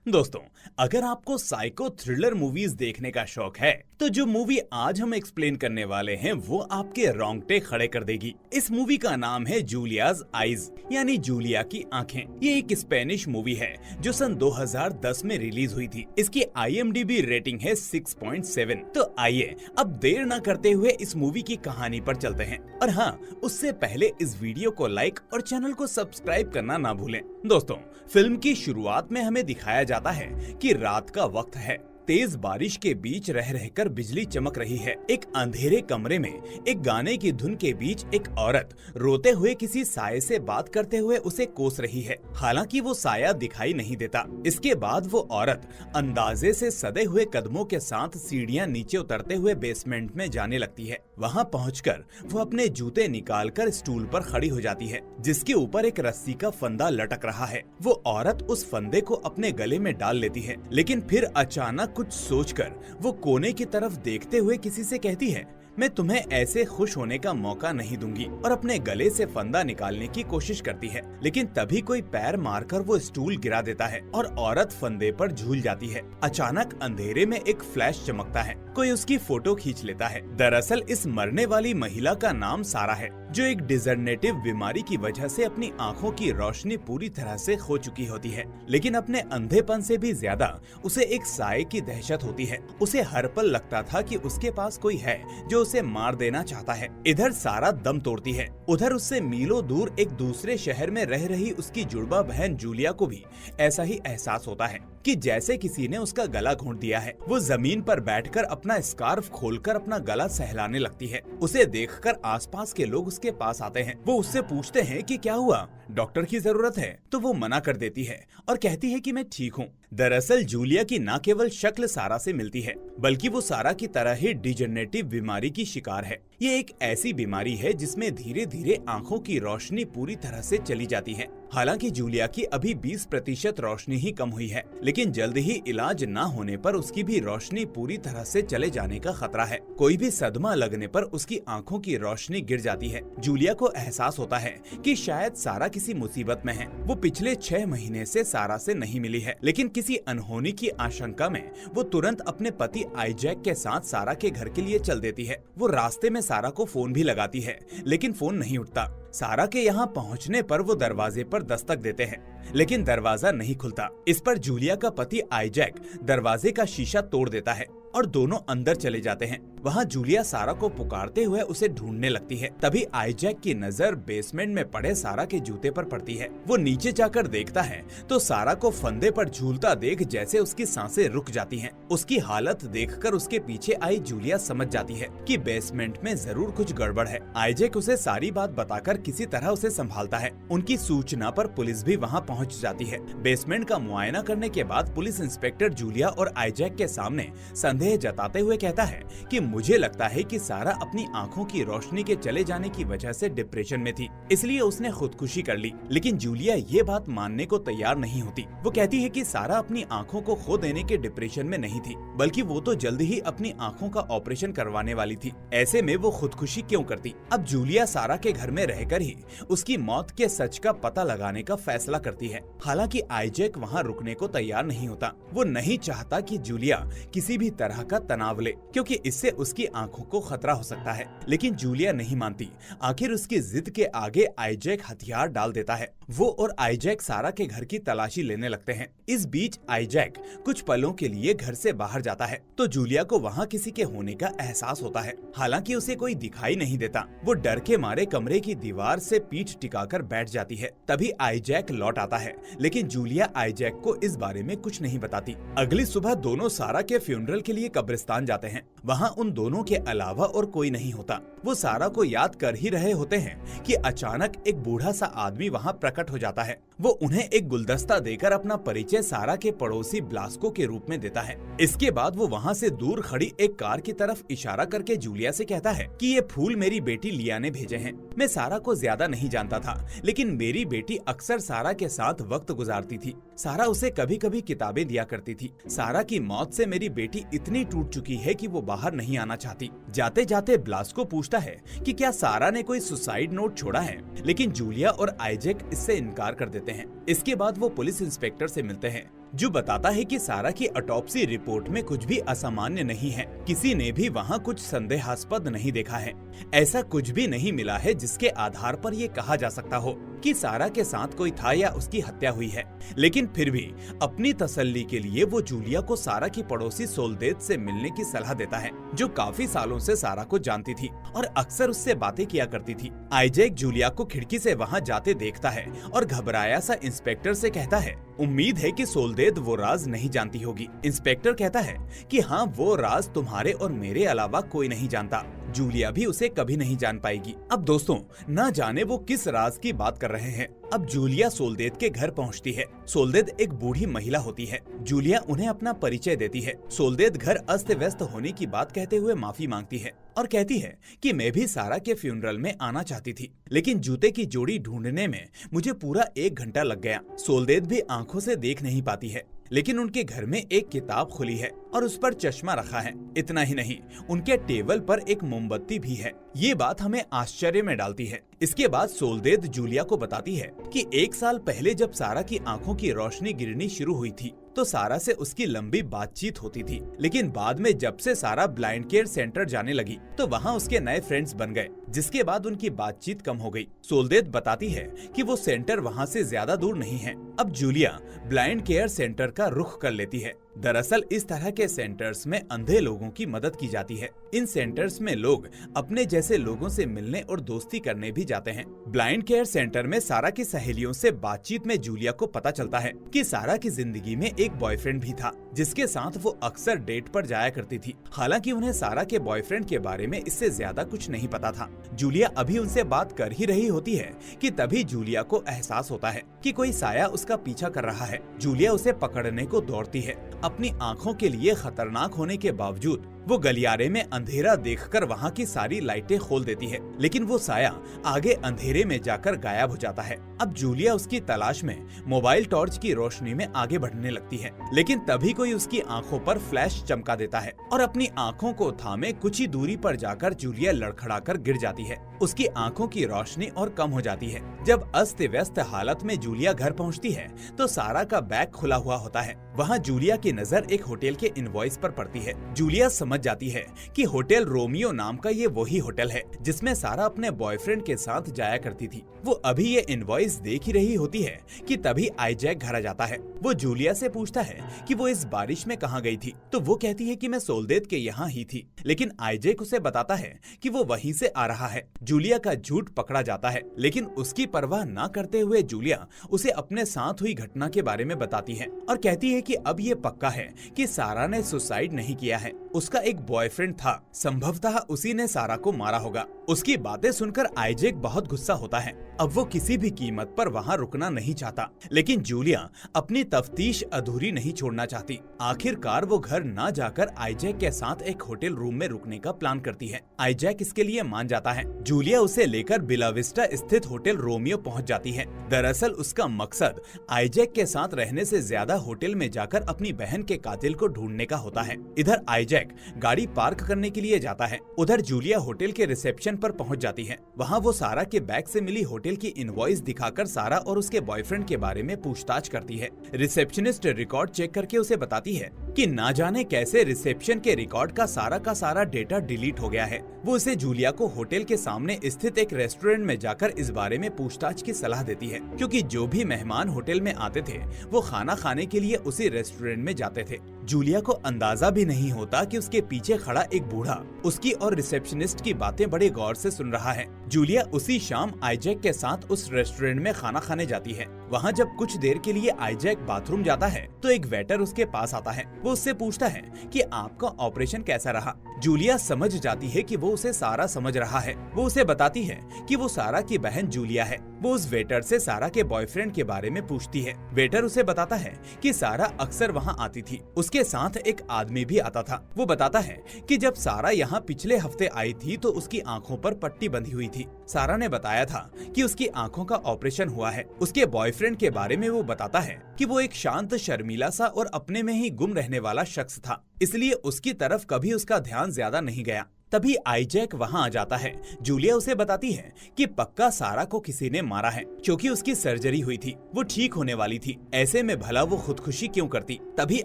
दोस्तों, अगर आपको साइको थ्रिलर मूवीज देखने का शौक है तो जो मूवी आज हम एक्सप्लेन करने वाले हैं वो आपके रोंगटे खड़े कर देगी। इस मूवी का नाम है जूलियाज आइज यानी जूलिया की आंखें। ये एक स्पेनिश मूवी है जो सन 2010 में रिलीज हुई थी। इसकी IMDb रेटिंग है 6.7। तो आइए अब देर न करते हुए इस मूवी की कहानी पर चलते हैं। और हाँ, उससे पहले इस वीडियो को लाइक और चैनल को सब्सक्राइब करना ना भूलें। दोस्तों, फिल्म की शुरुआत में हमें दिखाया जाता है कि रात का वक्त है। तेज बारिश के बीच रह रहकर बिजली चमक रही है। एक अंधेरे कमरे में एक गाने की धुन के बीच एक औरत रोते हुए किसी साये से बात करते हुए उसे कोस रही है। हालांकि वो साया दिखाई नहीं देता। इसके बाद वो औरत अंदाजे से सदे हुए कदमों के साथ सीढ़ियां नीचे उतरते हुए बेसमेंट में जाने लगती है। वहां पहुंचकर वो अपने जूते निकालकर स्टूल पर खड़ी हो जाती है जिसके ऊपर एक रस्सी का फंदा लटक रहा है। वो औरत उस फंदे को अपने गले में डाल लेती है, लेकिन फिर अचानक कुछ सोचकर वो कोने की तरफ देखते हुए किसी से कहती है, मैं तुम्हें ऐसे खुश होने का मौका नहीं दूंगी, और अपने गले से फंदा निकालने की कोशिश करती है। लेकिन तभी कोई पैर मारकर वो स्टूल गिरा देता है और औरत फंदे पर झूल जाती है। अचानक अंधेरे में एक फ्लैश चमकता है। कोई उसकी फोटो खींच लेता है। दरअसल इस मरने वाली महिला का नाम सारा है, जो एक डिजर्नेटिव बीमारी की वजह से अपनी आंखों की रोशनी पूरी तरह से खो चुकी होती है। लेकिन अपने अंधेपन से भी ज्यादा उसे एक साये की दहशत होती है। उसे हर पल लगता था कि उसके पास कोई है जो उसे मार देना चाहता है। इधर सारा दम तोड़ती है, उधर उससे मीलों दूर एक दूसरे शहर में रह रही उसकी जुड़वा बहन जूलिया को भी ऐसा ही एहसास होता है कि जैसे किसी ने उसका गला घोंट दिया है। वो जमीन पर बैठकर अपना स्कार्फ खोलकर अपना गला सहलाने लगती है। उसे देखकर आसपास के लोग उसके पास आते हैं। वो उससे पूछते हैं कि क्या हुआ, डॉक्टर की जरूरत है? तो वो मना कर देती है और कहती है कि मैं ठीक हूँ। दरअसल जूलिया की न केवल शक्ल सारा से मिलती है, बल्कि वो सारा की तरह ही डिजनरेटिव बीमारी की शिकार है। ये एक ऐसी बीमारी है जिसमें धीरे धीरे आंखों की रोशनी पूरी तरह से चली जाती है। हालांकि जूलिया की अभी 20% रोशनी ही कम हुई है, लेकिन जल्द ही इलाज न होने पर उसकी भी रोशनी पूरी तरह से चले जाने का खतरा है। कोई भी सदमा लगने पर उसकी आंखों की रोशनी गिर जाती है। जूलिया को एहसास होता है कि शायद सारा किसी मुसीबत में है। वो पिछले 6 महीने से सारा से नहीं मिली है, लेकिन किसी अनहोनी की आशंका में वो तुरंत अपने पति आईजैक के साथ सारा के घर के लिए चल देती है। वो रास्ते में सारा को फोन भी लगाती है, लेकिन फोन नहीं उठता। सारा के यहाँ पहुँचने पर वो दरवाजे पर दस्तक देते हैं, लेकिन दरवाजा नहीं खुलता। इस पर जूलिया का पति आईजैक दरवाजे का शीशा तोड़ देता है और दोनों अंदर चले जाते हैं। वहाँ जूलिया सारा को पुकारते हुए उसे ढूंढने लगती है। तभी आईजैक की नजर बेसमेंट में पड़े सारा के जूते पर पड़ती है। वो नीचे जाकर देखता है तो सारा को फंदे पर झूलता देख जैसे उसकी सांसें रुक जाती हैं। उसकी हालत देखकर उसके पीछे आई जूलिया समझ जाती है कि बेसमेंट में जरूर कुछ गड़बड़ है। आईजैक उसे सारी बात बताकर किसी तरह उसे संभालता है। उनकी सूचना पर पुलिस भी वहाँ पहुँच जाती है। बेसमेंट का मुआयना करने के बाद पुलिस इंस्पेक्टर जूलिया और आईजैक के सामने संदेह जताते हुए कहता है कि मुझे लगता है कि सारा अपनी आंखों की रोशनी के चले जाने की वजह से डिप्रेशन में थी, इसलिए उसने खुदकुशी कर ली। लेकिन जूलिया ये बात मानने को तैयार नहीं होती। वो कहती है कि सारा अपनी आंखों को खो देने के डिप्रेशन में नहीं थी, बल्कि वो तो जल्द ही अपनी आंखों का ऑपरेशन करवाने वाली थी। ऐसे में वो खुदकुशी क्यों करती? अब जूलिया सारा के घर में रहकर ही उसकी मौत के सच का पता लगाने का फैसला करती है। हालांकि आईजैक वहाँ रुकने को तैयार नहीं होता। वो नहीं चाहता कि जूलिया किसी भी तरह का तनाव ले, क्योंकि इससे उसकी आंखों को खतरा हो सकता है। लेकिन जूलिया नहीं मानती। आखिर उसकी जिद के आगे आईजैक हथियार डाल देता है। वो और आईजैक सारा के घर की तलाशी लेने लगते हैं। इस बीच आईजैक कुछ पलों के लिए घर से बाहर जाता है तो जूलिया को वहाँ किसी के होने का एहसास होता है। हालांकि उसे कोई दिखाई नहीं देता। वो डर के मारे कमरे की दीवार से पीठ टिकाकर बैठ जाती है। तभी आईजैक लौट आता है, लेकिन जूलिया आईजैक को इस बारे में कुछ नहीं बताती। अगली सुबह दोनों सारा के फ्यूनरल के लिए कब्रिस्तान जाते हैं। वहाँ उन दोनों के अलावा और कोई नहीं होता। वो सारा को याद कर ही रहे होते हैं कि अचानक एक बूढ़ा सा आदमी वहाँ प्रकट हो जाता है। वो उन्हें एक गुलदस्ता देकर अपना परिचय सारा के पड़ोसी ब्लास्को के रूप में देता है। इसके बाद वो वहाँ से दूर खड़ी एक कार की तरफ इशारा करके जूलिया से कहता है कि ये फूल मेरी बेटी लिया ने भेजे हैं। मैं सारा को ज्यादा नहीं जानता था, लेकिन मेरी बेटी अक्सर सारा के साथ वक्त गुजारती थी। सारा उसे कभी कभी किताबें दिया करती थी। सारा की मौत से मेरी बेटी इतनी टूट चुकी है कि वो बाहर नहीं आना चाहती। जाते जाते ब्लास्को पूछता है कि क्या सारा ने कोई सुसाइड नोट छोड़ा है, लेकिन जूलिया और आईजैक इससे इनकार कर देते हैं। इसके बाद वो पुलिस इंस्पेक्टर से मिलते हैं। जो बताता है कि सारा की ऑटोप्सी रिपोर्ट में कुछ भी असामान्य नहीं है। किसी ने भी वहाँ कुछ संदेहास्पद नहीं देखा है। ऐसा कुछ भी नहीं मिला है जिसके आधार पर ये कहा जा सकता हो कि सारा के साथ कोई था या उसकी हत्या हुई है। लेकिन फिर भी अपनी तसल्ली के लिए वो जूलिया को सारा की पड़ोसी सोल्देद से मिलने की सलाह देता है, जो काफी सालों से सारा को जानती थी और अक्सर उससे बातें किया करती थी। आइजैक जूलिया को खिड़की से वहाँ जाते देखता है और घबराया सा इंस्पेक्टर से कहता है, उम्मीद है कि सोल्देद वो राज नहीं जानती होगी। इंस्पेक्टर कहता है कि हाँ, वो राज तुम्हारे और मेरे अलावा कोई नहीं जानता। जूलिया भी उसे कभी नहीं जान पाएगी। अब दोस्तों, ना जाने वो किस राज की बात कर रहे हैं। अब जूलिया सोल्देद के घर पहुंचती है। सोल्देद एक बूढ़ी महिला होती है। जूलिया उन्हें अपना परिचय देती है। सोल्देद घर अस्त व्यस्त होने की बात कहते हुए माफी मांगती है और कहती है कि मैं भी सारा के फ्यूनरल में आना चाहती थी, लेकिन जूते की जोड़ी ढूंढने में मुझे पूरा 1 घंटा लग गया। सोल्देद भी आंखों से देख नहीं पाती है, लेकिन उनके घर में एक किताब खुली है और उस पर चश्मा रखा है। इतना ही नहीं, उनके टेबल पर एक मोमबत्ती भी है। ये बात हमें आश्चर्य में डालती है। इसके बाद सोल्देद जूलिया को बताती है कि 1 साल पहले जब सारा की आंखों की रोशनी गिरनी शुरू हुई थी तो सारा से उसकी लंबी बातचीत होती थी, लेकिन बाद में जब से सारा ब्लाइंड केयर सेंटर जाने लगी तो वहाँ उसके नए फ्रेंड्स बन गए, जिसके बाद उनकी बातचीत कम हो गई। सोल्देद बताती है कि वो सेंटर वहाँ से ज्यादा दूर नहीं है। अब जूलिया ब्लाइंड केयर सेंटर का रुख कर लेती है। दरअसल इस तरह के सेंटर्स में अंधे लोगों की मदद की जाती है। इन सेंटर्स में लोग अपने जैसे लोगों से मिलने और दोस्ती करने भी जाते हैं। ब्लाइंड केयर सेंटर में सारा की सहेलियों से बातचीत में जूलिया को पता चलता है कि सारा की जिंदगी में एक बॉयफ्रेंड भी था, जिसके साथ वो अक्सर डेट पर जाया करती थी। हालांकि उन्हें सारा के बॉयफ्रेंड के बारे में इससे ज्यादा कुछ नहीं पता था। जूलिया अभी उनसे बात कर ही रही होती है कि तभी जूलिया को एहसास होता है कि कोई साया उसका पीछा कर रहा है। जूलिया उसे पकड़ने को दौड़ती है। अपनी आंखों के लिए खतरनाक होने के बावजूद वो गलियारे में अंधेरा देखकर वहाँ की सारी लाइटें खोल देती है, लेकिन वो साया आगे अंधेरे में जाकर गायब हो जाता है। अब जूलिया उसकी तलाश में मोबाइल टॉर्च की रोशनी में आगे बढ़ने लगती है, लेकिन तभी कोई उसकी आंखों पर फ्लैश चमका देता है और अपनी आंखों को थामे कुछ ही दूरी पर जाकर जूलिया लड़खड़ाकर गिर जाती है। उसकी आंखों की रोशनी और कम हो जाती है। जब अस्त व्यस्त हालत में जूलिया घर पहुंचती है तो सारा का बैग खुला हुआ होता है। वहाँ जूलिया की नजर एक होटल के इनवॉइस पर पड़ती है। जूलिया समझ जाती है कि होटल रोमियो नाम का ये वही होटल है जिसमें सारा अपने बॉयफ्रेंड के साथ जाया करती थी। वो अभी ये इनवॉइस देख ही रही होती है कि तभी आइजैक घर आ जाता है। वो जूलिया से पूछता है कि वो इस बारिश में कहाँ गई थी, तो वो कहती है कि मैं सोल्देद के यहाँ ही थी, लेकिन आइजैक उसे बताता है कि वो वहीं से आ रहा है। जूलिया का झूठ पकड़ा जाता है, लेकिन उसकी परवाह न करते हुए जूलिया उसे अपने साथ हुई घटना के बारे में बताती है और कहती है कि अब ये पक्का है कि सारा ने सुसाइड नहीं किया है। उसका एक बॉयफ्रेंड था, संभवतः उसी ने सारा को मारा होगा। उसकी बातें सुनकर आइजैक बहुत गुस्सा होता है। अब वो किसी भी कीमत पर वहाँ रुकना नहीं चाहता, लेकिन जूलिया अपनी तफ्तीश अधूरी नहीं छोड़ना चाहती। आखिरकार वो घर न जाकर आइजैक के साथ एक होटल रूम में रुकने का प्लान करती है। आइजैक इसके लिए मान जाता है। जूलिया उसे लेकर बेला विस्टा स्थित होटल रोमियो पहुंच जाती है। दरअसल उसका मकसद आइजैक के साथ रहने से ज्यादा होटल में जाकर अपनी बहन के कातिल को ढूंढने का होता है। इधर आइजैक गाड़ी पार्क करने के लिए जाता है। उधर जूलिया होटल के रिसेप्शन पर पहुंच जाती है। वहां वो सारा के बैग से मिली होटल की इनवॉइस दिखाकर सारा और उसके बॉयफ्रेंड के बारे में पूछताछ करती है। रिसेप्शनिस्ट रिकॉर्ड चेक करके उसे बताती है कि ना जाने कैसे रिसेप्शन के रिकॉर्ड का सारा डेटा डिलीट हो गया है। वो उसे जूलिया को होटल के सामने स्थित एक रेस्टोरेंट में जाकर इस बारे में पूछताछ की सलाह देती है, क्योंकि जो भी मेहमान होटल में आते थे वो खाना खाने के लिए उसी रेस्टोरेंट में जाते थे। जूलिया को अंदाजा भी नहीं होता कि उसके पीछे खड़ा एक बूढ़ा उसकी और रिसेप्शनिस्ट की बातें बड़े गौर से सुन रहा है। जूलिया उसी शाम आइजैक के साथ उस रेस्टोरेंट में खाना खाने जाती है। वहाँ जब कुछ देर के लिए आइजैक बाथरूम जाता है तो एक वेटर उसके पास आता है। वो उससे पूछता है कि आपका ऑपरेशन कैसा रहा। जूलिया समझ जाती है कि वो उसे सारा समझ रहा है। वो उसे बताती है कि वो सारा की बहन जूलिया है। वो उस वेटर से सारा के बॉयफ्रेंड के बारे में पूछती है। वेटर उसे बताता है कि सारा अक्सर वहाँ आती थी, उसके साथ एक आदमी भी आता था। वो बताता है कि जब सारा यहाँ पिछले हफ्ते आई थी तो उसकी आंखों पर पट्टी बंधी हुई थी। सारा ने बताया था कि उसकी आंखों का ऑपरेशन हुआ है। उसके बॉयफ्रेंड के बारे में वो बताता है कि वो एक शांत, शर्मीला सा और अपने में ही गुम रहने वाला शख्स था, इसलिए उसकी तरफ कभी उसका ध्यान ज्यादा नहीं गया। तभी आईजैक वहाँ आ जाता है। जूलिया उसे बताती है कि पक्का सारा को किसी ने मारा है, क्योंकि उसकी सर्जरी हुई थी, वो ठीक होने वाली थी, ऐसे में भला वो खुदकुशी क्यों करती। तभी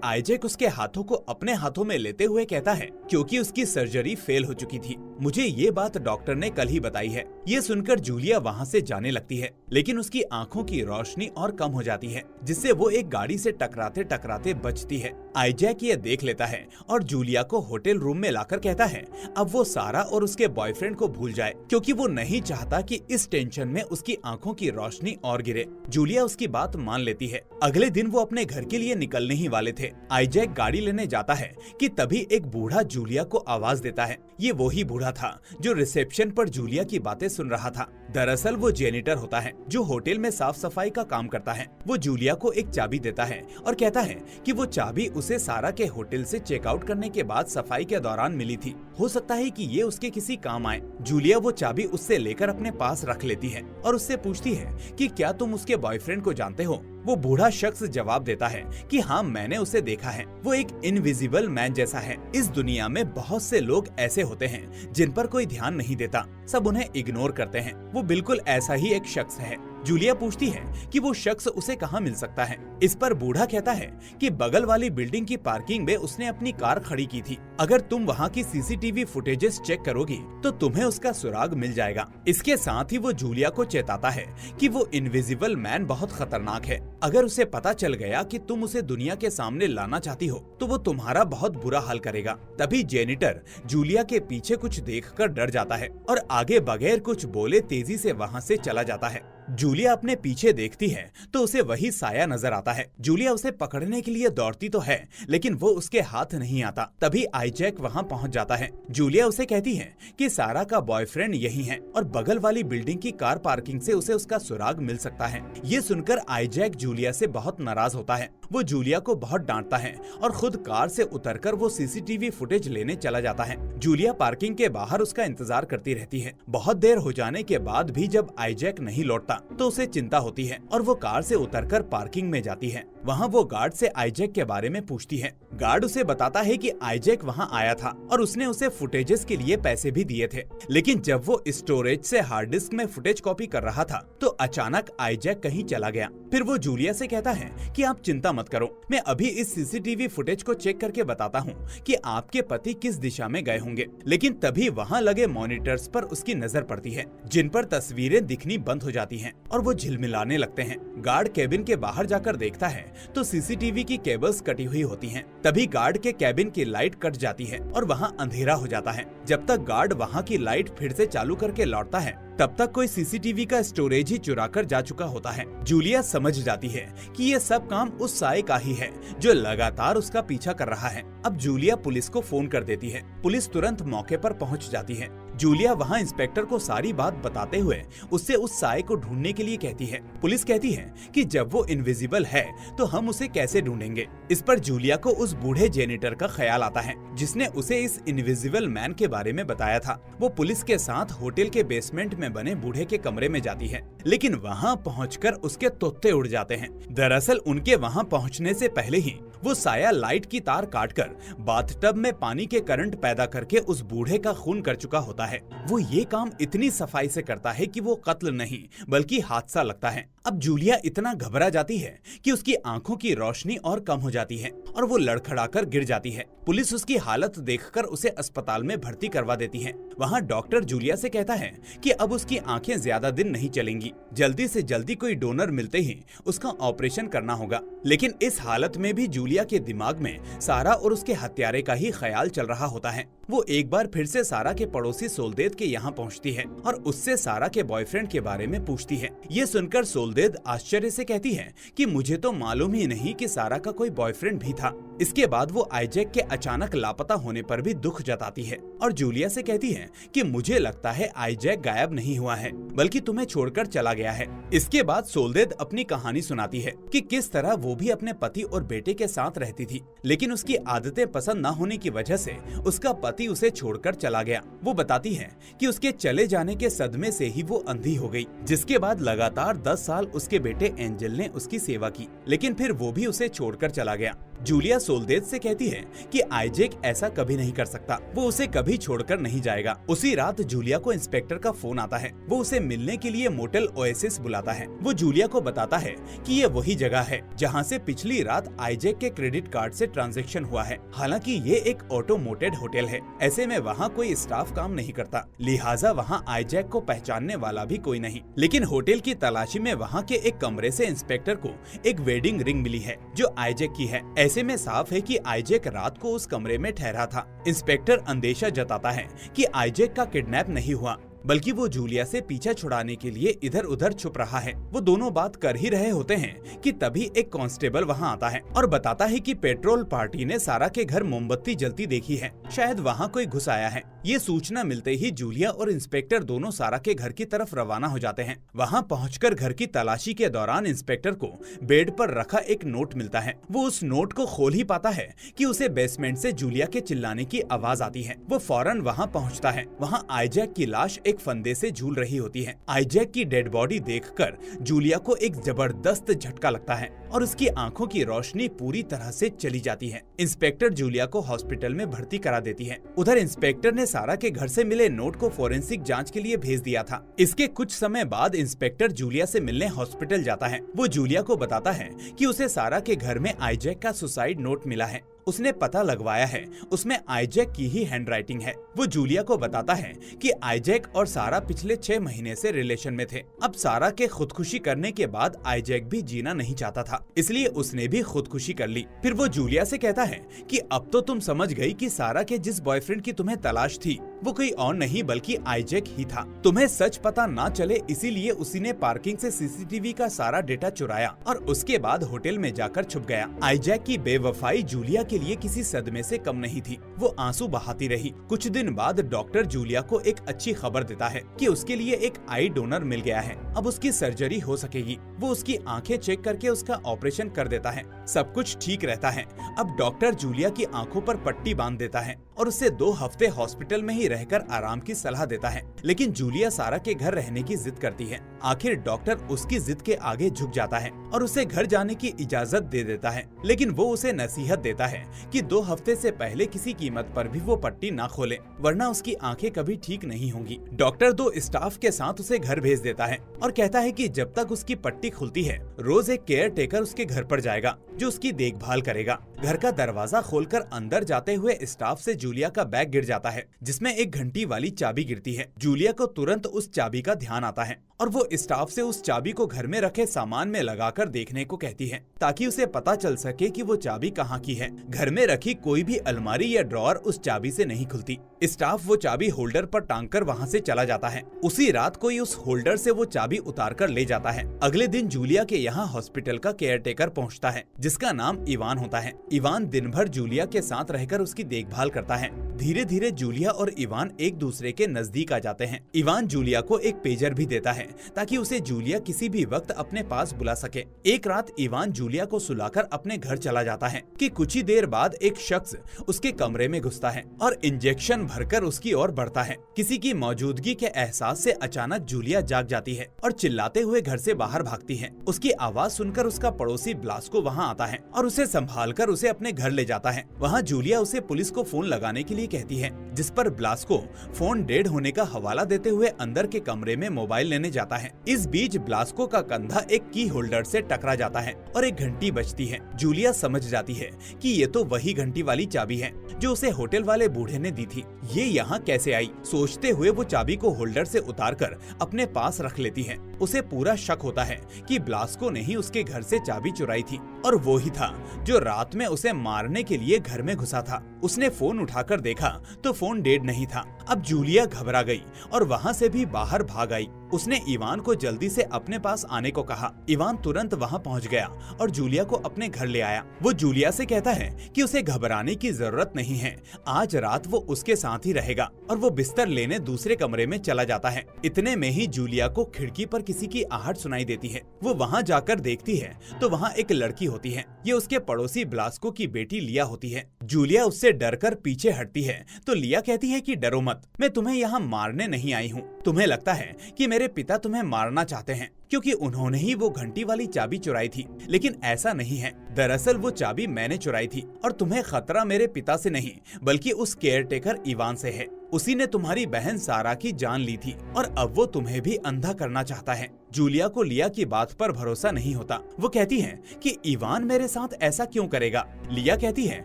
आईजैक उसके हाथों को अपने हाथों में लेते हुए कहता है क्योंकि उसकी सर्जरी फेल हो चुकी थी। मुझे ये बात डॉक्टर ने कल ही बताई है। ये सुनकर जूलिया वहाँ से जाने लगती है, लेकिन उसकी आंखों की रोशनी और कम हो जाती है, जिससे वो एक गाड़ी से टकराते टकराते बचती है। आईजैक ये देख लेता है और जूलिया को होटल रूम में लाकर कहता है अब वो सारा और उसके बॉयफ्रेंड को भूल जाए, क्योंकि वो नहीं चाहता कि इस टेंशन में उसकी आंखों की रोशनी और गिरे। जूलिया उसकी बात मान लेती है। अगले दिन वो अपने घर के लिए निकलने ही वाले थे। आईजैक गाड़ी लेने जाता है कि तभी एक बूढ़ा जूलिया को आवाज देता है। ये वही बूढ़ा था जो रिसेप्शन पर जूलिया की बातें सुन रहा था। दरअसल वो जेनिटर होता है जो होटल में साफ सफाई का काम करता है। वो जूलिया को एक चाबी देता है और कहता है कि वो चाबी उसे सारा के होटल से चेकआउट करने के बाद सफाई के दौरान मिली थी। हो सकता है कि ये उसके किसी काम आए। जूलिया वो चाबी उससे लेकर अपने पास रख लेती है और उससे पूछती है कि क्या तुम उसके बॉयफ्रेंड को जानते हो। वो बूढ़ा शख्स जवाब देता है कि हाँ, मैंने उसे देखा है। वो एक इनविजिबल मैन जैसा है। इस दुनिया में बहुत से लोग ऐसे होते हैं जिन पर कोई ध्यान नहीं देता, सब उन्हें इग्नोर करते हैं। वो बिल्कुल ऐसा ही एक शख्स है। जूलिया पूछती है कि वो शख्स उसे कहाँ मिल सकता है। इस पर बूढ़ा कहता है कि बगल वाली बिल्डिंग की पार्किंग में उसने अपनी कार खड़ी की थी। अगर तुम वहाँ की सीसीटीवी फुटेजेस चेक करोगी तो तुम्हें उसका सुराग मिल जाएगा। इसके साथ ही वो जूलिया को चेताता है कि वो इनविजिबल मैन बहुत खतरनाक है। अगर उसे पता चल गया कि तुम उसे दुनिया के सामने लाना चाहती हो तो वो तुम्हारा बहुत बुरा हाल करेगा। तभी जेनिटर जूलिया के पीछे कुछ देखकर डर जाता है और आगे बगैर कुछ बोले तेजी से वहाँ से चला जाता है। जूलिया अपने पीछे देखती है तो उसे वही साया नजर आता है। जूलिया उसे पकड़ने के लिए दौड़ती तो है, लेकिन वो उसके हाथ नहीं आता। तभी आईजैक वहाँ पहुँच जाता है। जूलिया उसे कहती है कि सारा का बॉयफ्रेंड यही है और बगल वाली बिल्डिंग की कार पार्किंग से उसे उसका सुराग मिल सकता है। ये सुनकर आईजैक जूलिया से बहुत नाराज होता है। वो जूलिया को बहुत डांटता है और खुद कार से उतरकर वो सीसीटीवी फुटेज लेने चला जाता है। जूलिया पार्किंग के बाहर उसका इंतजार करती रहती है। बहुत देर हो जाने के बाद भी जब आईजैक नहीं लौटता तो उसे चिंता होती है और वो कार से उतरकर पार्किंग में जाती है। वहाँ वो गार्ड से आईजैक के बारे में पूछती है। गार्ड उसे बताता है कि आईजैक वहाँ आया था और उसने उसे फुटेजेस के लिए पैसे भी दिए थे, लेकिन जब वो स्टोरेज से हार्ड डिस्क में फुटेज कॉपी कर रहा था तो अचानक आईजैक कहीं चला गया। फिर वो जूलिया से कहता है कि आप चिंता मत करो, मैं अभी इस सीसीटीवी फुटेज को चेक करके बताता हूँ कि आपके पति किस दिशा में गए होंगे। लेकिन तभी वहाँ लगे मॉनिटर्स पर उसकी नजर पड़ती है, जिन पर तस्वीरें दिखनी बंद हो जाती हैं और वो झिलमिलाने लगते हैं। गार्ड केबिन के बाहर जाकर देखता है तो सीसीटीवी की केबल्स कटी हुई होती हैं। तभी गार्ड के केबिन की लाइट कट जाती है और वहाँ अंधेरा हो जाता है। जब तक गार्ड वहाँ की लाइट फिर से चालू करके लौटता है तब तक कोई सीसीटीवी का स्टोरेज ही चुरा कर जा चुका होता है। जूलिया समझ जाती है कि ये सब काम उस साए का ही है जो लगातार उसका पीछा कर रहा है। अब जूलिया पुलिस को फोन कर देती है। पुलिस तुरंत मौके पर पहुंच जाती है। जूलिया वहां इंस्पेक्टर को सारी बात बताते हुए उससे उस साए को ढूंढने के लिए कहती है। पुलिस कहती है कि जब वो इनविजिबल है तो हम उसे कैसे ढूंढेंगे। इस पर जूलिया को उस बूढ़े जेनिटर का ख्याल आता है जिसने उसे इस इनविजिबल मैन के बारे में बताया था। वो पुलिस के साथ होटल के बेसमेंट में बने बूढ़े के कमरे में जाती है, लेकिन वहाँ पहुंचकर उसके तोते उड़ जाते हैं। दरअसल उनके वहाँ पहुँचने से पहले ही वो साया लाइट की तार काटकर बाथटब में पानी के करंट पैदा करके उस बूढ़े का खून कर चुका होता है। वो ये काम इतनी सफाई से करता है कि वो कत्ल नहीं बल्कि हादसा लगता है। अब जूलिया इतना घबरा जाती है कि उसकी आंखों की रोशनी और कम हो जाती है और वो लड़खड़ाकर गिर जाती है। पुलिस उसकी हालत देखकर उसे अस्पताल में भर्ती करवा देती है। वहाँ डॉक्टर जूलिया से कहता है कि अब उसकी आंखें ज्यादा दिन नहीं चलेंगी, जल्दी से जल्दी कोई डोनर मिलते ही उसका ऑपरेशन करना होगा। लेकिन इस हालत में भी जूलिया के दिमाग में सारा और उसके हत्यारे का ही ख्याल चल रहा होता है। वो एक बार फिर से सारा के पड़ोसी सोल्देद के यहाँ पहुँचती है और उससे सारा के बॉयफ्रेंड के बारे में पूछती है। ये सुनकर सोल्देद आश्चर्य से कहती है कि मुझे तो मालूम ही नहीं कि सारा का कोई बॉयफ्रेंड भी था। इसके बाद वो आईजैक के अचानक लापता होने पर भी दुख जताती है और जूलिया से कहती है कि मुझे लगता है आईजैक गायब नहीं हुआ है बल्कि तुम्हें छोड़कर चला गया है। इसके बाद सोल्देद अपनी कहानी सुनाती है कि किस तरह वो भी अपने पति और बेटे के साथ रहती थी, लेकिन उसकी आदतें पसंद न होने की वजह से उसका पति उसे छोड़कर चला गया। वो बताती है कि उसके चले जाने के सदमे से ही वो अंधी हो गई, जिसके बाद लगातार 10 साल उसके बेटे एंजल ने उसकी सेवा की, लेकिन फिर वो भी उसे छोड़कर चला गया। जूलिया सोल्डेज से कहती है कि आइजैक ऐसा कभी नहीं कर सकता, वो उसे कभी छोड़कर नहीं जाएगा। उसी रात जूलिया को इंस्पेक्टर का फोन आता है। वो उसे मिलने के लिए मोटेल ओएसिस बुलाता है। वो जूलिया को बताता है कि ये वही जगह है जहाँ से पिछली रात आइजैक के क्रेडिट कार्ड से ट्रांजैक्शन हुआ है। हालांकि ये एक ऑटोमोटेड होटल है, ऐसे में वहाँ कोई स्टाफ काम नहीं करता, लिहाजा वहाँ आइजैक को पहचानने वाला भी कोई नहीं। लेकिन होटल की तलाशी में वहाँ के एक कमरे से इंस्पेक्टर को एक वेडिंग रिंग मिली है जो आइजैक की है। ऐसे में साफ है कि आइजैक रात को उस कमरे में ठहरा था। इंस्पेक्टर अंदेशा जताता है कि आइजैक का किडनैप नहीं हुआ, बल्कि वो जूलिया से पीछा छुड़ाने के लिए इधर उधर छुप रहा है। वो दोनों बात कर ही रहे होते हैं कि तभी एक कांस्टेबल वहाँ आता है और बताता है कि पेट्रोल पार्टी ने सारा के घर मोमबत्ती जलती देखी है, शायद वहाँ कोई घुस आया है। ये सूचना मिलते ही जूलिया और इंस्पेक्टर दोनों सारा के घर की तरफ रवाना हो जाते हैं। वहाँ पहुंचकर घर की तलाशी के दौरान इंस्पेक्टर को बेड पर रखा एक नोट मिलता है। वो उस नोट को खोल ही पाता है कि उसे बेसमेंट से जूलिया के चिल्लाने की आवाज आती है। वो फौरन वहाँ पहुँचता है। वहाँ आइजैक की लाश एक फंदे से झूल रही होती है। आइजैक की डेड बॉडी देखकर जूलिया को एक जबरदस्त झटका लगता है और उसकी आंखों की रोशनी पूरी तरह से चली जाती है। इंस्पेक्टर जूलिया को हॉस्पिटल में भर्ती करा देती है। उधर इंस्पेक्टर ने सारा के घर से मिले नोट को फोरेंसिक जांच के लिए भेज दिया था। इसके कुछ समय बाद इंस्पेक्टर जूलिया से मिलने हॉस्पिटल जाता है। वो जूलिया को बताता है कि उसे सारा के घर में आइजैक का सुसाइड नोट मिला है। उसने पता लगवाया है, उसमें आइजैक की ही हैंडराइटिंग है। वो जूलिया को बताता है कि आइजैक और सारा पिछले 6 महीने से रिलेशन में थे। अब सारा के खुदकुशी करने के बाद आइजैक भी जीना नहीं चाहता था, इसलिए उसने भी खुदकुशी कर ली। फिर वो जूलिया से कहता है कि अब तो तुम समझ गई कि सारा के जिस बॉयफ्रेंड की तुम्हें तलाश थी वो कोई और नहीं बल्कि आइजैक ही था। तुम्हें सच पता ना चले इसीलिए उसी ने पार्किंग से सीसीटीवी का सारा डेटा चुराया और उसके बाद होटल में जाकर छुप गया। आइजैक की बेवफाई जूलिया के लिए किसी सदमे से कम नहीं थी। वो आंसू बहाती रही। कुछ दिन बाद डॉक्टर जूलिया को एक अच्छी खबर देता है कि उसके लिए एक आई डोनर मिल गया है। अब उसकी सर्जरी हो सकेगी। वो उसकी आंखें चेक करके उसका ऑपरेशन कर देता है। सब कुछ ठीक रहता है। अब डॉक्टर जूलिया की आंखों पर पट्टी बांध देता है और उसे 2 हफ्ते हॉस्पिटल में ही रहकर आराम की सलाह देता है। लेकिन जूलिया सारा के घर रहने की जिद करती है। आखिर डॉक्टर उसकी जिद के आगे झुक जाता है और उसे घर जाने की इजाजत दे देता है। लेकिन वो उसे नसीहत देता है कि 2 हफ्ते से पहले किसी कीमत पर भी वो पट्टी ना खोले, वरना उसकी आंखें कभी ठीक नहीं होंगी। डॉक्टर 2 स्टाफ के साथ उसे घर भेज देता है और कहता है कि जब तक उसकी पट्टी खुलती है रोज एक केयर टेकर उसके घर पर जाएगा जो उसकी देखभाल करेगा। घर का दरवाजा खोलकर अंदर जाते हुए स्टाफ से जूलिया का बैग गिर जाता है जिसमें एक घंटी वाली चाबी गिरती है। जूलिया को तुरंत उस चाबी का ध्यान आता है और वो स्टाफ से उस चाबी को घर में रखे सामान में लगाकर देखने को कहती है ताकि उसे पता चल सके कि वो चाबी कहाँ की है। घर में रखी कोई भी अलमारी या ड्रॉअर उस चाबी से नहीं खुलती। स्टाफ वो चाबी होल्डर पर टांग कर वहाँ से चला जाता है। उसी रात कोई उस होल्डर से वो चाबी उतार कर ले जाता है। अगले दिन जूलिया के यहाँ हॉस्पिटल का केयर टेकर पहुँचता है जिसका नाम इवान होता है। इवान दिन भर जूलिया के साथ रहकर उसकी देखभाल करता है। धीरे धीरे जूलिया और इवान एक दूसरे के नजदीक आ जाते हैं। इवान जूलिया को एक पेजर भी देता है ताकि उसे जूलिया किसी भी वक्त अपने पास बुला सके। एक रात इवान जूलिया को सुलाकर अपने घर चला जाता है कि कुछ ही देर बाद एक शख्स उसके कमरे में घुसता है और इंजेक्शन भरकर उसकी ओर बढ़ता है। किसी की मौजूदगी के एहसास से अचानक जूलिया जाग जाती है और चिल्लाते हुए घर से बाहर भागती है। उसकी आवाज सुनकर उसका पड़ोसी ब्लास्को वहाँ आता है और उसे संभालकर उसे अपने घर ले जाता है। वहाँ जूलिया उसे पुलिस को फोन लगाने के लिए कहती है, जिस पर ब्लास्को फोन डेड होने का हवाला देते हुए अंदर के कमरे में मोबाइल लेने जाता है। इस बीच ब्लास्को का कंधा एक की होल्डर से टकरा जाता है और एक घंटी बजती है। जूलिया समझ जाती है कि ये तो वही घंटी वाली चाबी है जो उसे होटल वाले बूढ़े ने दी थी। ये यहाँ कैसे आई? सोचते हुए वो चाबी को होल्डर से उतारकर अपने पास रख लेती है। उसे पूरा शक होता है कि ब्लास्को ने ही उसके घर से चाबी चुराई थी और वो ही था जो रात में उसे मारने के लिए घर में घुसा था। उसने फोन उठाकर देखा तो फोन डेड नहीं था। अब जूलिया घबरा गई और वहाँ से भी बाहर भाग आई। उसने इवान को जल्दी से अपने पास आने को कहा। इवान तुरंत वहाँ पहुँच गया और जूलिया को अपने घर ले आया। वो जूलिया से कहता है कि उसे घबराने की जरूरत नहीं है, आज रात वो उसके साथ ही रहेगा और वो बिस्तर लेने दूसरे कमरे में चला जाता है। इतने में ही जूलिया को खिड़की पर किसी की आहट सुनाई देती है। वो वहाँ जाकर देखती है तो वहाँ एक लड़की होती है। ये उसके पड़ोसी ब्लास्को की बेटी लिया होती है। जूलिया उससे डरकर पीछे हटती है तो लिया कहती है कि डरो मत, मत, मैं तुम्हें यहाँ मारने नहीं आई हूँ। तुम्हें लगता है कि मेरे पिता तुम्हें मारना चाहते हैं क्योंकि उन्होंने ही वो घंटी वाली चाबी चुराई थी, लेकिन ऐसा नहीं है। दरअसल वो चाबी मैंने चुराई थी और तुम्हें खतरा मेरे पिता से नहीं बल्कि उस केयरटेकर इवान से है। उसी ने तुम्हारी बहन सारा की जान ली थी और अब वो तुम्हें भी अंधा करना चाहता है। जूलिया को लिया की बात पर भरोसा नहीं होता। वो कहती है कि इवान मेरे साथ ऐसा क्यों करेगा। लिया कहती है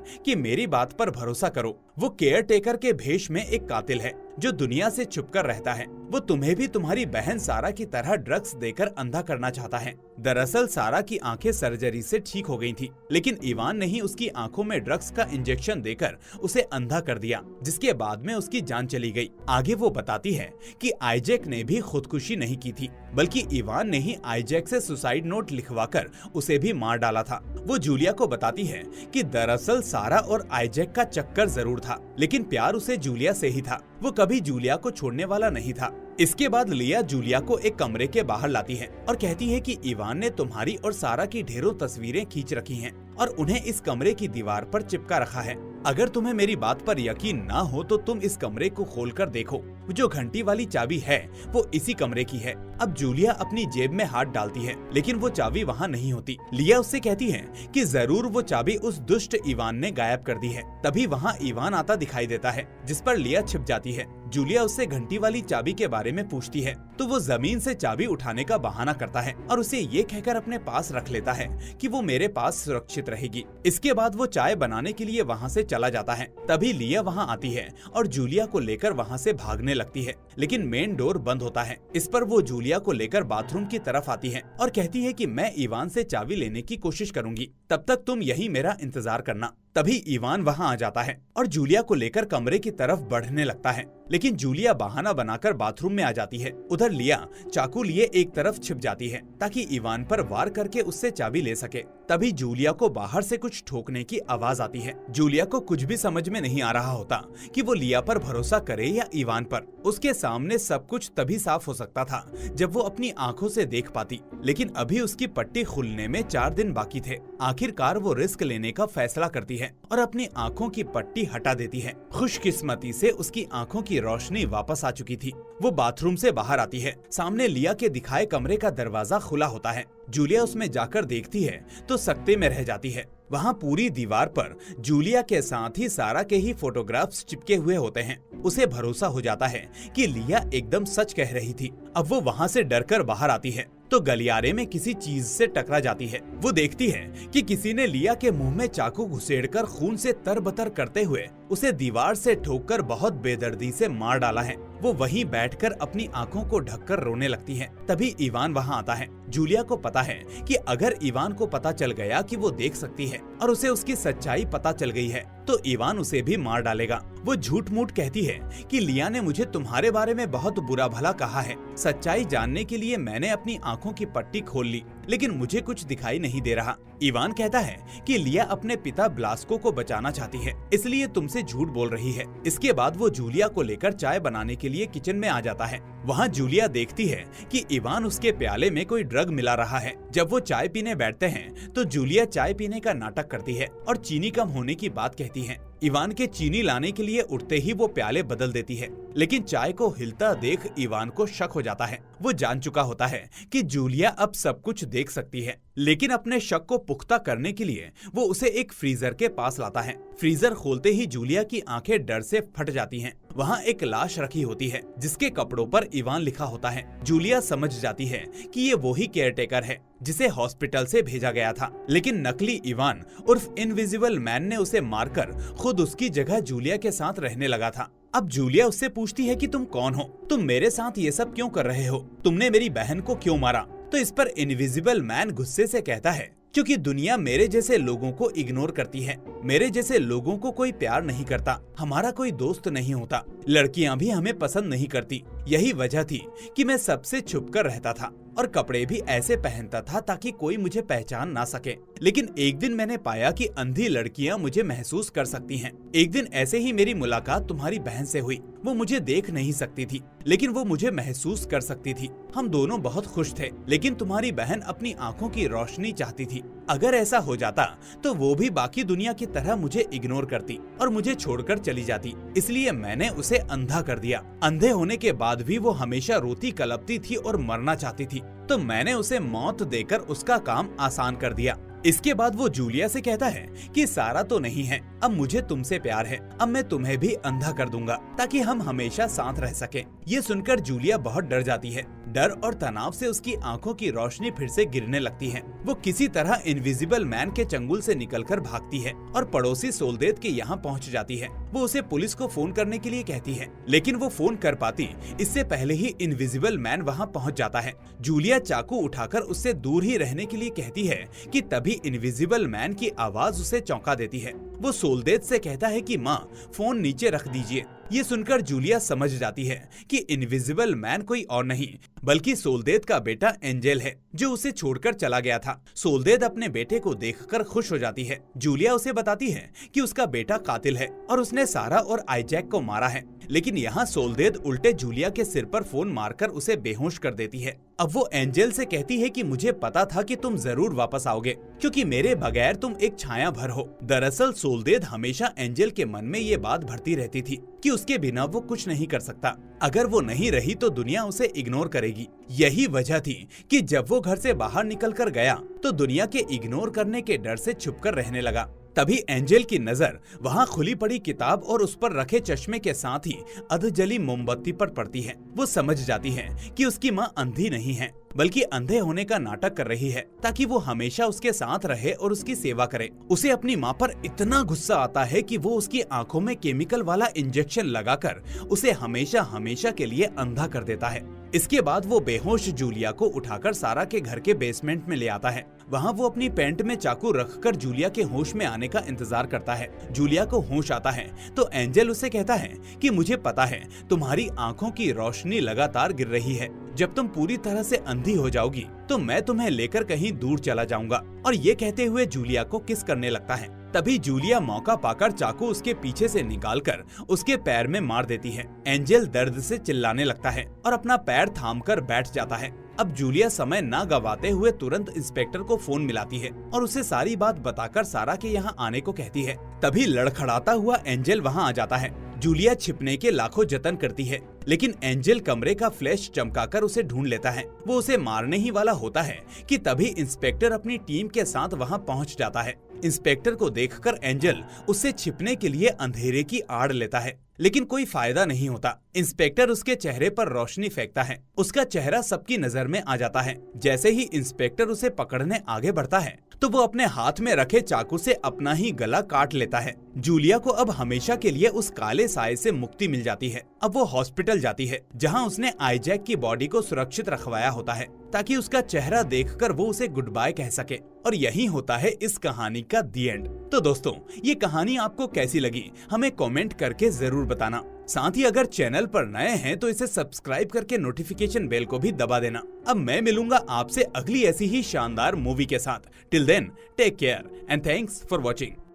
कि मेरी बात पर भरोसा करो, वो केयरटेकर के भेष में एक कातिल है जो दुनिया से छुपकर रहता है। वो तुम्हें भी तुम्हारी बहन सारा की तरह ड्रग्स देकर अंधा करना चाहता है। दरअसल सारा की आंखें सर्जरी से ठीक हो गई थी, लेकिन इवान ने ही उसकी आंखों में ड्रग्स का इंजेक्शन देकर उसे अंधा कर दिया, जिसके बाद में उसकी जान चली गई। आगे वो बताती है कि आइजैक ने भी खुदकुशी नहीं की थी, बल्कि इवान ने ही आइजैक से सुसाइड नोट लिखवाकर उसे भी मार डाला था। वो जूलिया को बताती है कि दरअसल सारा और आइजैक का चक्कर जरूर था, लेकिन प्यार उसे जूलिया से ही था। वो कभी जूलिया को छोड़ने वाला नहीं था। इसके बाद लिया जूलिया को एक कमरे के बाहर लाती है और कहती है कि इवान ने तुम्हारी और सारा की ढेरों तस्वीरें खींच रखी हैं और उन्हें इस कमरे की दीवार पर चिपका रखा है। अगर तुम्हें मेरी बात पर यकीन ना हो तो तुम इस कमरे को खोलकर देखो। जो घंटी वाली चाबी है वो इसी कमरे की है। अब जूलिया अपनी जेब में हाथ डालती है, लेकिन वो चाबी वहाँ नहीं होती। लिया उससे कहती है कि जरूर वो चाबी उस दुष्ट इवान ने गायब कर दी है। तभी वहाँ इवान आता दिखाई देता है, जिस पर लिया छिप जाती है। जूलिया उससे घंटी वाली चाबी के बारे में पूछती है तो वो जमीन से चाबी उठाने का बहाना करता है और उसे ये कहकर अपने पास रख लेता है कि वो मेरे पास सुरक्षित रहेगी। इसके बाद वो चाय बनाने के लिए वहाँ से चला जाता है। तभी लिया वहाँ आती है और जूलिया को लेकर वहाँ से भागने लगती है, लेकिन मेन डोर बंद होता है। इस पर वो जूलिया को लेकर बाथरूम की तरफ आती है और कहती है कि मैं इवान से चाबी लेने की कोशिश करूंगी, तब तक तुम यही मेरा इंतजार करना। तभी इवान वहाँ आ जाता है और जूलिया को लेकर कमरे की तरफ बढ़ने लगता है, लेकिन जूलिया बहाना बनाकर बाथरूम में आ जाती है। उधर लिया चाकू लिए एक तरफ छिप जाती है ताकि इवान पर वार करके उससे चाबी ले सके। तभी जूलिया को बाहर से कुछ ठोकने की आवाज आती है। जूलिया को कुछ भी समझ में नहीं आ रहा होता कि वो लिया पर भरोसा करे या इवान पर। उसके सामने सब कुछ तभी साफ हो सकता था जब वो अपनी आंखों से देख पाती, लेकिन अभी उसकी पट्टी खुलने में 4 दिन बाकी थे। आखिरकार वो रिस्क लेने का फैसला करती है और अपनी आंखों की पट्टी हटा देती है। खुशकिस्मती से उसकी आंखों की रोशनी वापस आ चुकी थी। वो बाथरूम से बाहर आती है। सामने लिया के दिखाए कमरे का दरवाजा खुला होता है। जूलिया उसमें जाकर देखती है तो सकते में रह जाती है। वहाँ पूरी दीवार पर जूलिया के साथ ही सारा के ही फोटोग्राफ्स चिपके हुए होते हैं। उसे भरोसा हो जाता है कि लिया एकदम सच कह रही थी। अब वो वहाँ से डरकर बाहर आती है तो गलियारे में किसी चीज से टकरा जाती है। वो देखती है कि किसी ने लिया के मुंह में चाकू घुसेड़कर खून से तरबतर करते हुए उसे दीवार से ठोककर बहुत बेदर्दी से मार डाला है। वो वहीं बैठकर अपनी आंखों को ढककर रोने लगती है। तभी इवान वहां आता है। जूलिया को पता है कि अगर इवान को पता चल गया कि वो देख सकती है और उसे उसकी सच्चाई पता चल गई है तो इवान उसे भी मार डालेगा। वो झूठ मूठ कहती है कि लिया ने मुझे तुम्हारे बारे में बहुत बुरा भला कहा है। सच्चाई जानने के लिए मैंने अपनी आंखों की पट्टी खोल ली, लेकिन मुझे कुछ दिखाई नहीं दे रहा। इवान कहता है कि लिया अपने पिता ब्लास्को को बचाना चाहती है, इसलिए तुमसे झूठ बोल रही है। इसके बाद वो जूलिया को लेकर चाय बनाने के लिए किचन में आ जाता है। वहाँ जूलिया देखती है कि इवान उसके प्याले में कोई ड्रग मिला रहा है। जब वो चाय पीने बैठते हैं तो जूलिया चाय पीने का नाटक करती है और चीनी कम होने की बात कहती है। इवान के चीनी लाने के लिए उठते ही वो प्याले बदल देती है, लेकिन चाय को हिलता देख इवान को शक हो जाता है। वो जान चुका होता है कि जूलिया अब सब कुछ देख सकती है, लेकिन अपने शक को पुख्ता करने के लिए वो उसे एक फ्रीजर के पास लाता है। फ्रीजर खोलते ही जूलिया की आंखें डर से फट जाती हैं। वहाँ एक लाश रखी होती है जिसके कपड़ों पर इवान लिखा होता है। जूलिया समझ जाती है कि ये वही केयरटेकर है जिसे हॉस्पिटल से भेजा गया था, लेकिन नकली इवान उर्फ इनविजिबल मैन ने उसे मारकर खुद उसकी जगह जूलिया के साथ रहने लगा था। अब जूलिया उससे पूछती है कि तुम कौन हो, तुम मेरे साथ ये सब क्यों कर रहे हो, तुमने मेरी बहन को क्यों मारा। तो इस पर इनविजिबल मैन गुस्से से कहता है क्योंकि दुनिया मेरे जैसे लोगों को इग्नोर करती है, मेरे जैसे लोगों को कोई प्यार नहीं करता, हमारा कोई दोस्त नहीं होता, लड़कियां भी हमें पसंद नहीं करती। यही वजह थी कि मैं सबसे छुपकर रहता था और कपड़े भी ऐसे पहनता था ताकि कोई मुझे पहचान ना सके। लेकिन एक दिन मैंने पाया कि अंधी लड़कियां मुझे महसूस कर सकती हैं। एक दिन ऐसे ही मेरी मुलाकात तुम्हारी बहन से हुई। वो मुझे देख नहीं सकती थी, लेकिन वो मुझे महसूस कर सकती थी। हम दोनों बहुत खुश थे, लेकिन तुम्हारी बहन अपनी आंखों की रोशनी चाहती थी। अगर ऐसा हो जाता तो वो भी बाकी दुनिया की तरह मुझे इग्नोर करती और मुझे छोड़कर चली जाती, इसलिए मैंने उसे अंधा कर दिया। अंधे होने के बाद भी वो हमेशा रोती कलपती थी और मरना चाहती थी, तो मैंने उसे मौत देकर उसका काम आसान कर दिया। इसके बाद वो जूलिया से कहता है कि सारा तो नहीं है, अब मुझे तुमसे प्यार है, अब मैं तुम्हें भी अंधा कर दूंगा ताकि हम हमेशा साथ रह सकें। ये सुनकर जूलिया बहुत डर जाती है। डर और तनाव से उसकी आंखों की रोशनी फिर से गिरने लगती है। वो किसी तरह इनविजिबल मैन के चंगुल से निकलकर भागती है और पड़ोसी सोल्देद के यहाँ पहुँच जाती है। वो उसे पुलिस को फोन करने के लिए कहती है, लेकिन वो फोन कर पाती इससे पहले ही इनविजिबल मैन वहाँ पहुँच जाता है। जूलिया चाकू उठाकर उससे दूर ही रहने के लिए कहती है कि तभी इनविजिबल मैन की आवाज उसे चौंका देती है। वो सोल्देद से कहता है कि माँ, फोन नीचे रख दीजिए। ये सुनकर जूलिया समझ जाती है कि इनविजिबल मैन कोई और नहीं बल्कि सोल्देद का बेटा एंजेल है, जो उसे छोड़कर चला गया था। सोल्देद अपने बेटे को देखकर खुश हो जाती है। जूलिया उसे बताती है कि उसका बेटा कातिल है और उसने सारा और आईजैक को मारा है, लेकिन यहाँ सोल्देद उल्टे जूलिया के सिर पर फोन मारकर उसे बेहोश कर देती है। अब वो एंजेल से कहती है कि मुझे पता था कि तुम जरूर वापस आओगे, क्योंकि मेरे बगैर तुम एक छाया भर हो। दरअसल सोल्देद हमेशा एंजेल के मन में ये बात भरती रहती थी कि उसके बिना वो कुछ नहीं कर सकता। अगर वो नहीं रही तो दुनिया उसे इग्नोर करेगी। यही वजह थी कि जब वो घर से बाहर निकलकर गया तो दुनिया के इग्नोर करने के डर से छुपकर रहने लगा। तभी एंजेल की नजर वहाँ खुली पड़ी किताब और उस पर रखे चश्मे के साथ ही अधजली मोमबत्ती पर पड़ती है। वो समझ जाती है कि उसकी माँ अंधी नहीं है, बल्कि अंधे होने का नाटक कर रही है ताकि वो हमेशा उसके साथ रहे और उसकी सेवा करे। उसे अपनी माँ पर इतना गुस्सा आता है कि वो उसकी आंखों में केमिकल वाला इंजेक्शन लगाकर उसे हमेशा हमेशा के लिए अंधा कर देता है। इसके बाद वो बेहोश जूलिया को उठाकर सारा के घर के बेसमेंट में ले आता है। वहाँ वो अपनी पैंट में चाकू रखकर जूलिया के होश में आने का इंतजार करता है। जूलिया को होश आता है तो एंजेल उसे कहता है कि मुझे पता है तुम्हारी आंखों की रोशनी लगातार गिर रही है। जब तुम पूरी तरह से अंधी हो जाओगी तो मैं तुम्हें लेकर कहीं दूर चला जाऊंगा। और ये कहते हुए जूलिया को किस करने लगता है। तभी जूलिया मौका पाकर चाकू उसके पीछे से निकालकर उसके पैर में मार देती है। एंजेल दर्द से चिल्लाने लगता है और अपना पैर थामकर बैठ जाता है। अब जूलिया समय न गवाते हुए तुरंत इंस्पेक्टर को फोन मिलाती है और उसे सारी बात बताकर सारा के यहाँ आने को कहती है। तभी लड़खड़ाता हुआ एंजेल वहाँ आ जाता है। जूलिया छिपने के लाखों जतन करती है, लेकिन एंजेल कमरे का फ्लैश चमकाकर उसे ढूंढ लेता है। वो उसे मारने ही वाला होता है कि तभी इंस्पेक्टर अपनी टीम के साथ वहां पहुंच जाता है। इंस्पेक्टर को देखकर एंजेल उससे छिपने के लिए अंधेरे की आड़ लेता है, लेकिन कोई फायदा नहीं होता। इंस्पेक्टर उसके चेहरे पर रोशनी फेंकता है। उसका चेहरा सबकी नजर में आ जाता है। जैसे ही इंस्पेक्टर उसे पकड़ने आगे बढ़ता है तो वो अपने हाथ में रखे चाकू से अपना ही गला काट लेता है। जूलिया को अब हमेशा के लिए उस काले साए से मुक्ति मिल जाती है। अब वो हॉस्पिटल जाती है, जहां उसने आईजैक की बॉडी को सुरक्षित रखवाया होता है ताकि उसका चेहरा देखकर वो उसे गुड बाय कह सके। और यही होता है इस कहानी का दी एंड। तो दोस्तों, ये कहानी आपको कैसी लगी हमें कमेंट करके जरूर बताना। साथ ही अगर चैनल पर नए हैं तो इसे सब्सक्राइब करके नोटिफिकेशन बेल को भी दबा देना। अब मैं मिलूंगा आपसे अगली ऐसी ही शानदार मूवी के साथ। Till then, take care and thanks for watching.